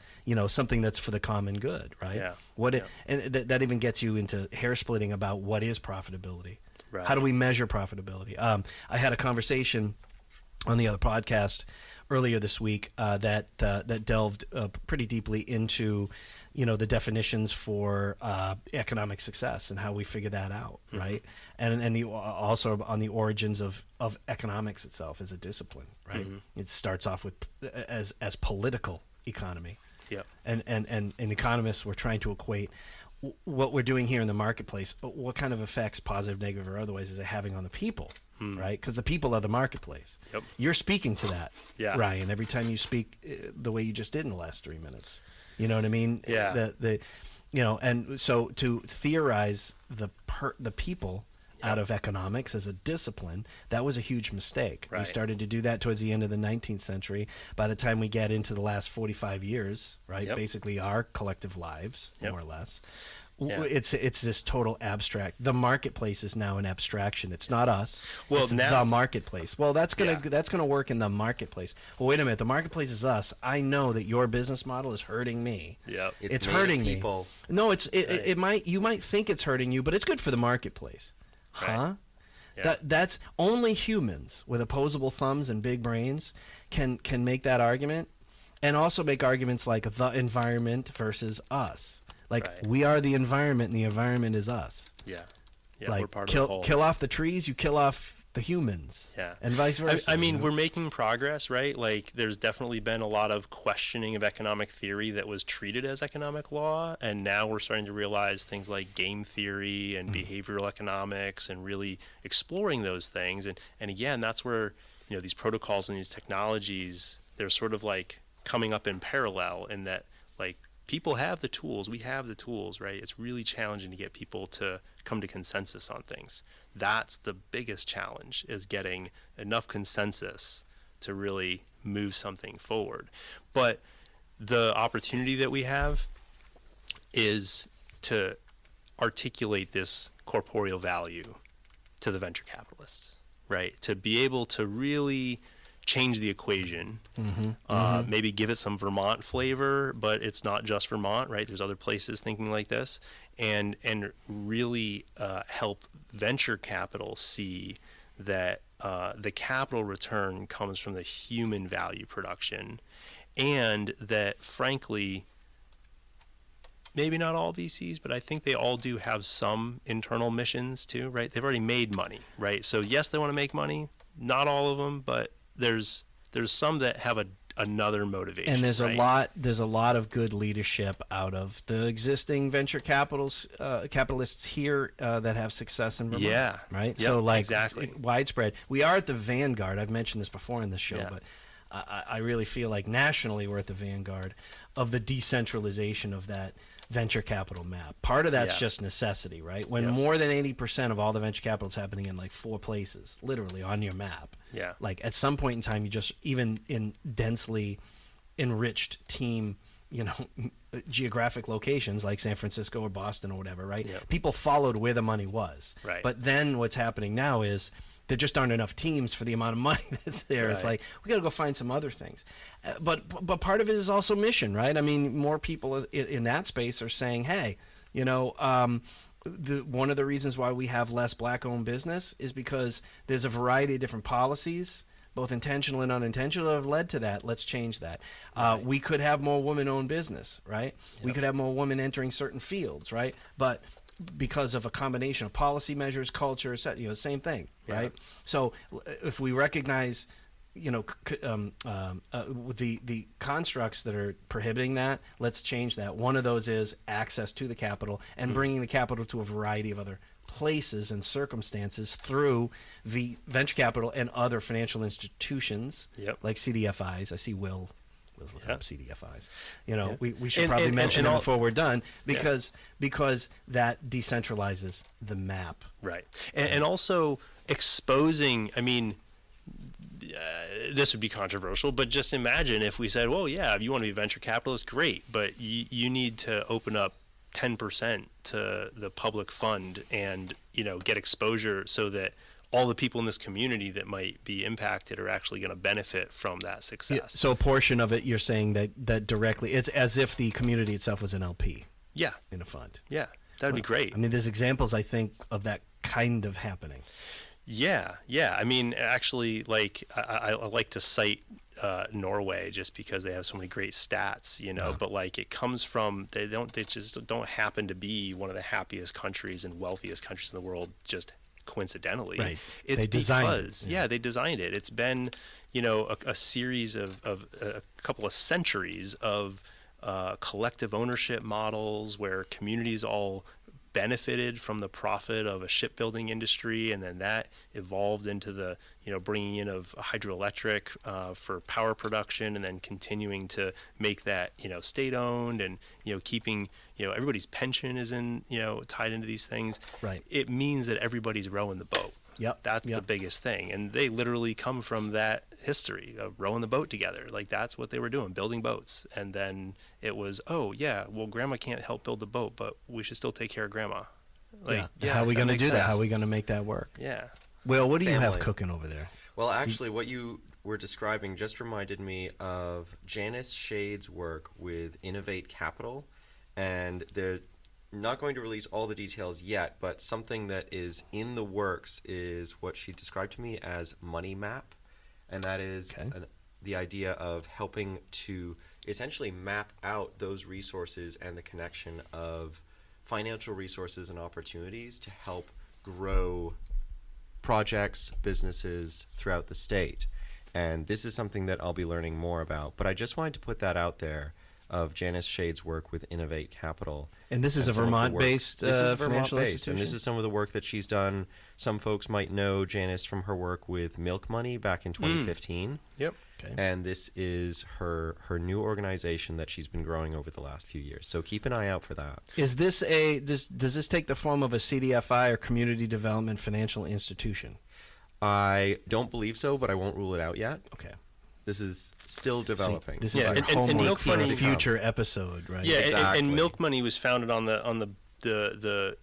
something that's for the common good, right? Yeah. And that even gets you into hair splitting about what is profitability. Right. How do we measure profitability? I had a conversation on the other podcast earlier this week that delved pretty deeply into the definitions for economic success and how we figure that out, right? And also on the origins of economics itself as a discipline, right? It starts off with as political economy. Yeah. And economists were trying to equate what we're doing here in the marketplace, what kind of effects, positive, negative, or otherwise, is it having on the people, right? Because the people are the marketplace. Yep. You're speaking to that, Yeah. Ryan, every time you speak the way you just did in the last 3 minutes. You know what I mean? Yeah. And so to theorize the people out of economics as a discipline, that was a huge mistake. Right. We started to do that towards the end of the 19th century. By the time we get into the last 45 years, right, basically our collective lives, more or less, it's this total abstract. The marketplace is now an abstraction. It's not us. Well, it's the marketplace. Well, that's gonna work in the marketplace. Well, wait a minute. The marketplace is us. I know that your business model is hurting me. Yeah, it's hurting me. People. No, you might think it's hurting you, but it's good for the marketplace. Right. Huh? Yeah. That's only humans with opposable thumbs and big brains can make that argument, and also make arguments like the environment versus us. Like we are the environment, and the environment is us. Yeah. Like we're part of the whole. Kill off the trees, you kill off the humans. Yeah. And vice versa. I mean, we're making progress, right? Like, there's definitely been a lot of questioning of economic theory that was treated as economic law, and now we're starting to realize things like game theory and behavioral economics, and really exploring those things. And again, that's where these protocols and these technologies, they're sort of like coming up in parallel, in that like people have the tools, we have the tools, right? It's really challenging to get people to come to consensus on things. That's the biggest challenge, is getting enough consensus to really move something forward. But the opportunity that we have is to articulate this corporeal value to the venture capitalists, right? To be able to really change the equation, maybe give it some Vermont flavor, but it's not just Vermont, right? There's other places thinking like this, and really help venture capital see that the capital return comes from the human value production, and that, frankly, maybe not all VCs, but I think they all do have some internal missions too, right? They've already made money, right? So yes, they want to make money, not all of them, but there's some that have another motivation. And there's right? there's a lot of good leadership out of the existing venture capitalists here that have success in Vermont. Yeah. Right. Yep, So like exactly. widespread. We are at the vanguard. I've mentioned this before in this show, Yeah. but I really feel like nationally we're at the vanguard of the decentralization of that venture capital map. Part of that's Yeah. just necessity, right? When Yep. more than 80% of all the venture capital is happening in like 4 places, literally on your map. Yeah. Like at some point in time, you just, even in densely enriched team, geographic locations like San Francisco or Boston or whatever, right? Yep. People followed where the money was. Right. But then what's happening now is there just aren't enough teams for the amount of money that's there. It's Right. like, we got to go find some other things. But part of it is also mission, right? I mean, more people in that space are saying, hey, one of the reasons why we have less black-owned business is because there's a variety of different policies, both intentional and unintentional, that have led to that. Let's change that. We could have more women-owned business, right? We could have more women entering certain fields, right? But because of a combination of policy measures, culture, same thing, right? So if we recognize, the constructs that are prohibiting that, let's change that. One of those is access to the capital and bringing the capital to a variety of other places and circumstances through the venture capital and other financial institutions like CDFIs. I see Will's looking up CDFIs. We should probably mention them before we're done because that decentralizes the map. Right. And also exposing, I mean, this would be controversial, but just imagine if we said, well, yeah, if you want to be a venture capitalist, great, but you need to open up 10% to the public fund and, get exposure so that all the people in this community that might be impacted are actually going to benefit from that success. Yeah, so a portion of it, you're saying that directly, it's as if the community itself was an LP. Yeah. In a fund. Yeah. That would be great. I mean, there's examples, I think, of that kind of happening. Yeah. I mean, actually, I like to cite Norway just because they have so many great stats, but it comes from, they just don't happen to be one of the happiest countries and wealthiest countries in the world just coincidentally. Right. It's they designed because, they designed it. It's been, a series of a couple of centuries of collective ownership models where communities all benefited from the profit of a shipbuilding industry, and then that evolved into the bringing in of hydroelectric for power production, and then continuing to make that state owned, and keeping everybody's pension is tied into these things. Right. It means that everybody's rowing the boat. That's the biggest thing, and they literally come from that history of rowing the boat together. That's what they were doing, building boats. And then it was, grandma can't help build the boat, but we should still take care of grandma. How are we going to do that? sense. How are we going to make that work? Yeah. Will, what do you have Family. cooking over there? Well, actually, what you were describing just reminded me of Janice Shade's work with Innovate Capital, and they're not going to release all the details yet, but something that is in the works is what she described to me as Money Map, and that is the idea of helping to essentially map out those resources and the connection of financial resources and opportunities to help grow projects, businesses throughout the state. And this is something that I'll be learning more about. But I just wanted to put that out there of Janice Shade's work with Innovate Capital. And this is a Vermont-based financial Vermont-based, institution? and this is some of the work that she's done. Some folks might know Janice from her work with Milk Money back in 2015. Yep. Okay. And this is her new organization that she's been growing over the last few years. So keep an eye out for that. Is this does this take the form of a CDFI or Community Development Financial Institution? I don't believe so, but I won't rule it out yet. Okay. This is still developing. This Yeah, is our and homework Milk for a Money- future episode, right? Yeah, Exactly. and Milk Money was founded on the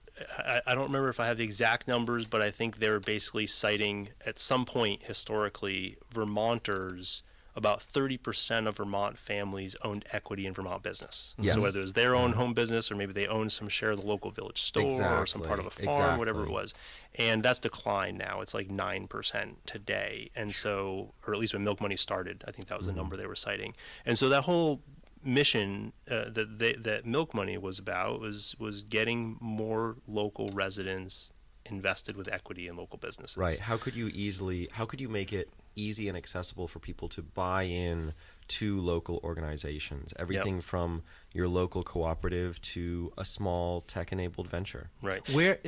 I don't remember if I have the exact numbers, but I think they were basically citing at some point historically Vermonters. About 30% of Vermont families owned equity in Vermont business. Yes. So whether it was their own home business or maybe they owned some share of the local village store or some part of a farm, whatever it was. And that's declined now. It's like 9% today. And so, or at least when Milk Money started, I think that was the number they were citing. And so that whole mission that Milk Money was about was getting more local residents invested with equity in local businesses. Right. How could you make it easy and accessible for people to buy in to local organizations, everything from your local cooperative to a small tech-enabled venture. Right. Where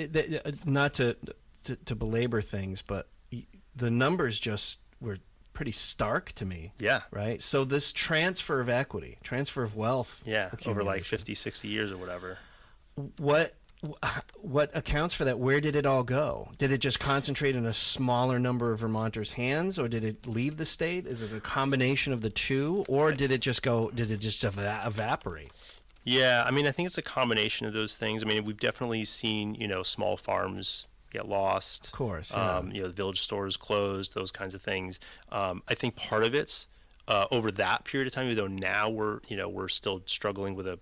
not to belabor things, but the numbers just were pretty stark to me. Yeah. Right. So this transfer of equity, transfer of wealth. Yeah. Over like accumulation, 50, 60 years or whatever. What accounts for that? Where did it all go? Did it just concentrate in a smaller number of Vermonters' hands, or did it leave the state? Is it a combination of the two, or did it just evaporate? Yeah, I mean, I think it's a combination of those things. I mean, we've definitely seen, small farms get lost. Of course, yeah. The village stores closed, those kinds of things. I think part of it's over that period of time, even though now we're still struggling with a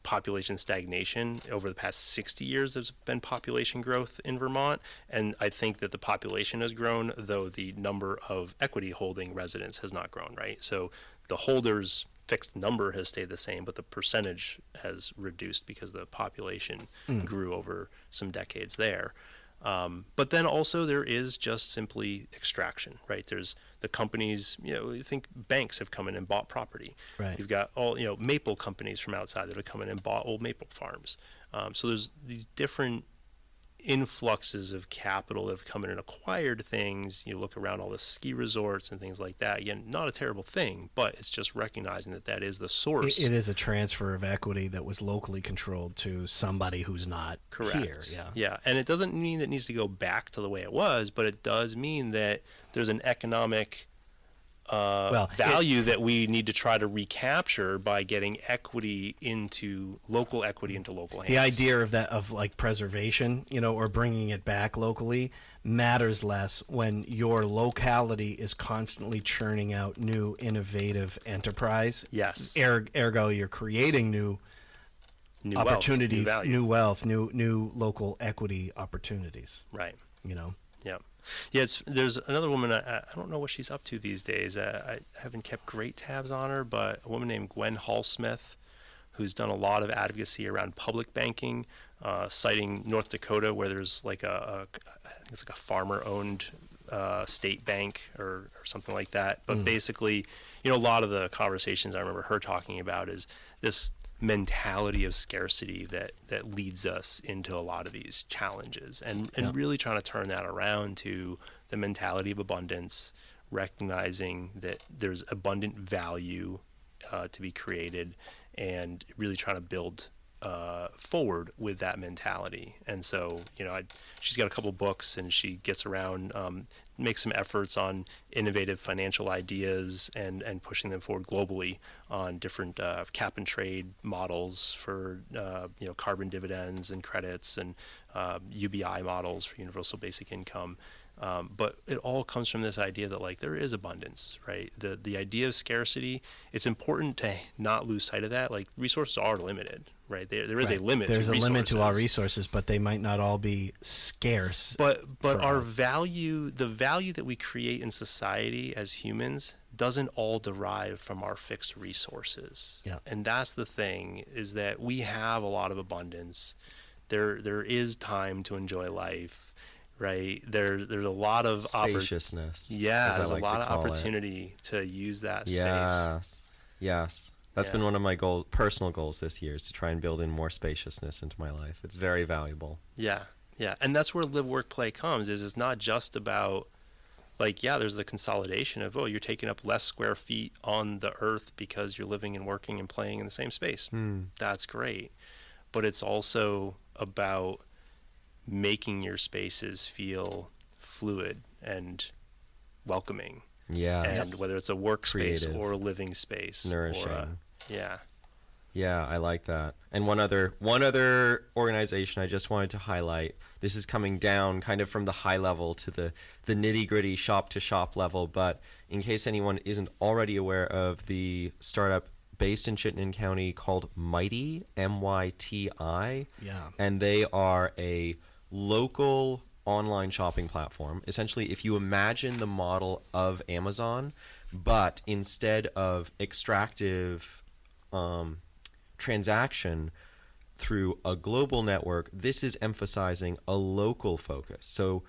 population stagnation. Over the past 60 years, there's been population growth in Vermont, and I think that the population has grown, though the number of equity holding residents has not grown, right? So the holders fixed number has stayed the same, but the percentage has reduced because the population grew over some decades there. But then also there is just simply extraction, right? There's the companies, you think banks have come in and bought property. Right. You've got all, maple companies from outside that have come in and bought old maple farms. So there's these different influxes of capital that have come in and acquired things. You look around all the ski resorts and things like that. Again, not a terrible thing, but it's just recognizing that is the source. It is a transfer of equity that was locally controlled to somebody who's not here. Yeah, and it doesn't mean that it needs to go back to the way it was, but it does mean that there's an economic value that we need to try to recapture by getting local equity into local hands. The idea of like preservation, or bringing it back locally matters less when your locality is constantly churning out new innovative enterprise. Yes. Ergo, you're creating new opportunities, new wealth, new local equity opportunities. Right. Yeah. Yeah, there's another woman, I don't know what she's up to these days. I haven't kept great tabs on her, but a woman named Gwen Hall-Smith, who's done a lot of advocacy around public banking, citing North Dakota, where there's like I think it's like a farmer-owned state bank or something like that. But basically, a lot of the conversations I remember her talking about is this mentality of scarcity that leads us into a lot of these challenges, and really trying to turn that around to the mentality of abundance, recognizing that there's abundant value to be created, and really trying to build forward with that mentality. And so, she's got a couple books, and she gets around, makes some efforts on innovative financial ideas and pushing them forward globally on different cap and trade models for carbon dividends and credits, and UBI models for universal basic income. But it all comes from this idea that there is abundance, right? The idea of scarcity, it's important to not lose sight of that. Resources are limited, right? There is a limit. There's to a resources. limit to our resources, but they might not all be scarce. But our value, the value that we create in society as humans, doesn't all derive from our fixed resources. Yeah. And that's the thing, is that we have a lot of abundance. There is time to enjoy life. Right, there's a lot of spaciousness. There's a lot of opportunity to use that space. Yes. That's been one of my personal goals this year, is to try and build in more spaciousness into my life. It's very valuable. Yeah, and that's where live, work, play comes. It's not just about there's the consolidation of you're taking up less square feet on the earth because you're living and working and playing in the same space. That's great, but it's also about making your spaces feel fluid and welcoming. And whether it's a workspace or a living space. Nourishing. Yeah, I like that. And one other organization I just wanted to highlight. This is coming down kind of from the high level to the nitty-gritty shop-to-shop level, but in case anyone isn't already aware of the startup based in Chittenden County called Mighty, MYTI. Yeah. And they are a local online shopping platform. Essentially, if you imagine the model of Amazon, but instead of extractive transaction through a global network, this is emphasizing a local focus. So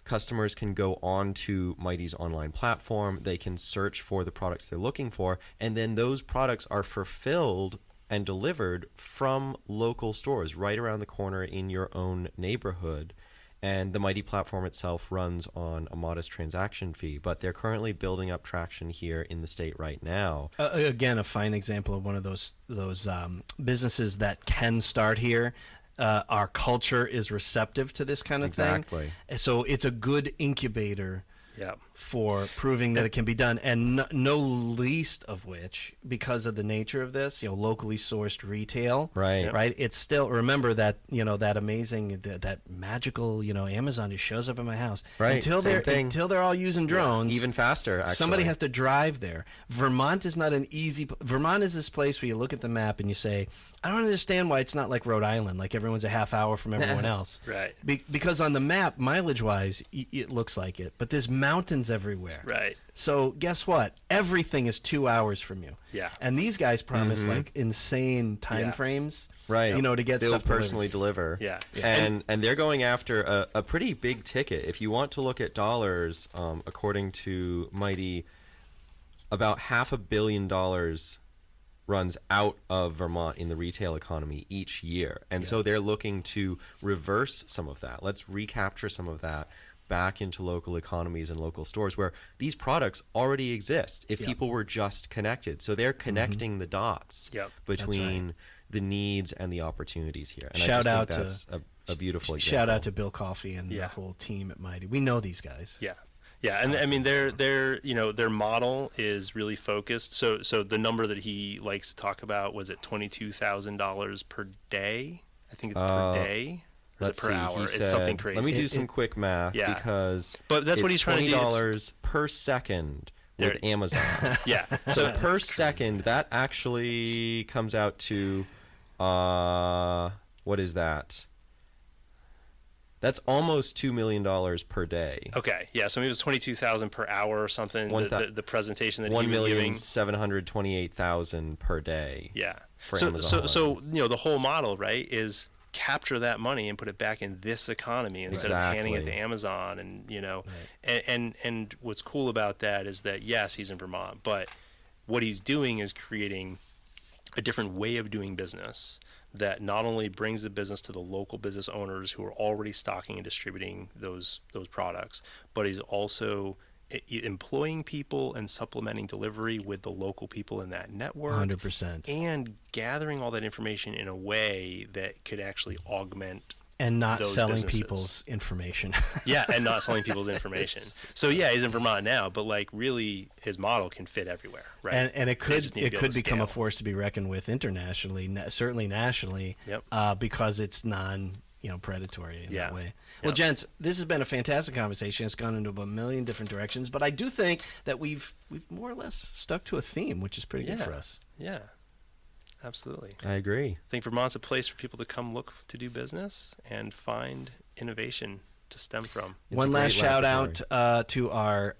customers can go on to Mighty's online platform. They can search for the products they're looking for, and then those products are fulfilled and delivered from local stores right around the corner in your own neighborhood. And the Mighty platform itself runs on a modest transaction fee, but they're currently building up traction here in the state right now. Again, a fine example of one of those businesses that can start here. Our culture is receptive to this kind of Exactly. thing. So it's a good incubator Yeah. for proving that it can be done, and no least of which, because of the nature of this, locally sourced retail, Right. Yep. right? It's still, remember that, that amazing, that magical, Amazon just shows up in my house. Right, Until same thing. until they're all using drones. Even faster, actually. Somebody has to drive there. Vermont is not an easy. Vermont is this place where you look at the map and you say, I don't understand why it's not like Rhode Island, like everyone's a half hour from everyone else. Right. Because on the map, mileage-wise, it looks like it, but there's mountains everywhere. Right. So guess what? Everything is 2 hours from you. Yeah. And these guys promise like insane time Yeah. frames. Right. To get They'll stuff delivered. personally deliver. Yeah. And they're going after a pretty big ticket. If you want to look at dollars, according to Mighty, about $500 million runs out of Vermont in the retail economy each year. And so they're looking to reverse some of that. Let's recapture some of that back into local economies and local stores where these products already exist if people were just connected. So they're connecting the dots Yep. between the needs and the opportunities here. And Shout I out just think that's a beautiful example. Shout out to Bill Coffey and the Yeah. whole team at Mighty. We know these guys. Yeah. Yeah, and I mean their model is really focused. So the number that he likes to talk about, was it $22,000 per day? I think it's per day. Or is Let's it per see. hour? He It's said, something crazy. Let me do some quick math Yeah. because But that's what it's he's trying to do. $20 per second with There- Amazon. Yeah. So per That's second, that actually comes out to what is that? That's almost $2 million per day. Okay. Yeah. So maybe it was 22,000 per hour or something. The presentation that he was giving. 1,728,000 per day. Yeah. For So Amazon. the whole model, right, is capture that money and put it back in this economy instead of handing it to Exactly. Amazon. And and what's cool about that is that yes, he's in Vermont, but what he's doing is creating a different way of doing business that not only brings the business to the local business owners who are already stocking and distributing those products, but he's also employing people and supplementing delivery with the local people in that network 100%. and gathering all that information in a way that could actually augment And not those selling businesses. people's information. Yeah, and not selling people's information. So yeah, he's in Vermont now, but like really his model can fit everywhere, right? And it They could just need to be able to become a scale. force to be reckoned with internationally, certainly nationally, Yep. because it's predatory in Yeah. that way. Well, Yep. gents, this has been a fantastic conversation. It's gone into a million different directions, but I do think that we've more or less stuck to a theme, which is pretty good for us. Yeah, absolutely. I agree. I think Vermont's a place for people to come look to do business and find innovation to stem from. One a last great shout out laboratory. to our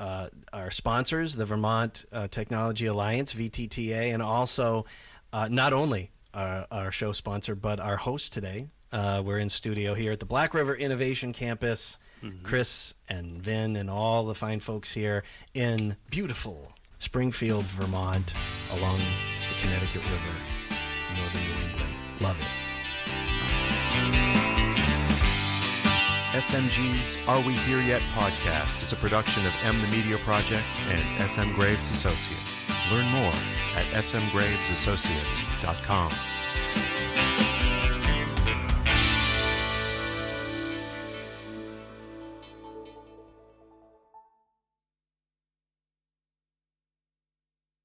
sponsors, the Vermont Technology Alliance, VTTA, and also not only our show sponsor, but our host today. We're in studio here at the Black River Innovation Campus. Chris and Vin and all the fine folks here in beautiful Springfield, Vermont, along the Connecticut River, northern New England. Love it. SMG's Are We Here Yet podcast is a production of M the Media Project and SM Graves Associates. Learn more at smgravesassociates.com.